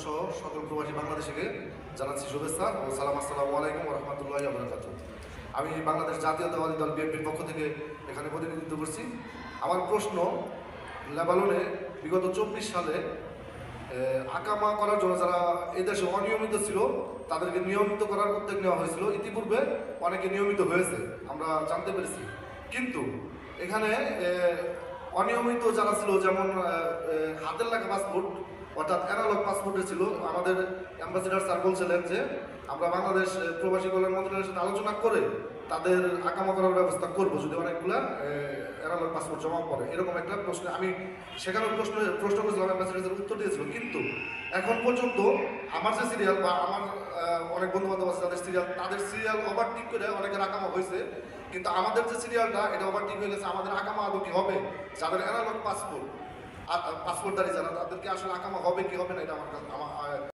সহ সকল প্রবাসী বাংলাদেশিকে জানাচ্ছি শুভেচ্ছা ও সালাম। আসসালামু আলাইকুম ওয়া রাহমাতুল্লাহি ওয়া বারাকাতুহু। আমি বাংলাদেশ জাতীয়তাবাদী দল বিএনপির পক্ষ থেকে এখানে প্রতিনিধিত্ব করছি। আমার প্রশ্ন, লেবাননে বিগত 24 সালে আকামা করার জন্য যারা এদেশে অনিয়মিত ছিল তাদেরকে নিয়মিত করার উদ্যোগ নেওয়া হয়েছিল। ইতিপূর্বে অনেকে নিয়মিত হয়েছে, আমরা জানতে পেরেছি। কিন্তু এখানে অনিয়মিত যারা ছিল, যেমন হাতের লেখা পাসপোর্ট অর্থাৎ অ্যানালগ পাসপোর্টে ছিল, আমাদের অ্যাম্বাসিডার স্যার বলছিলেন যে আমরা বাংলাদেশ প্রবাসী কল্যাণ মন্ত্রণালয়ের সাথে আলোচনা করে তাদের আকামা করার ব্যবস্থা করবো যদি অনেকগুলা অ্যানালগ পাসপোর্ট জমা পড়ে। এরকম একটা প্রশ্ন আমি সেখানে প্রশ্ন করেছিলাম, অ্যাম্বাসিডার উত্তর দিয়েছিল। কিন্তু এখন পর্যন্ত আমার যে সিরিয়াল বা আমার অনেক বন্ধু বান্ধব আছে তাদের সিরিয়াল ওভারটেক করে অনেকের আকামা হয়েছে, কিন্তু আমাদের যে সিরিয়ালটা এটা ওভারটেক হয়ে গেছে। আমাদের আকামা আদৌ কি হবে? যাদের অ্যানালগ পাসপোর্টধারী যারা, তাদেরকে আসলে আকামা হবে কি হবে না, এটা আমার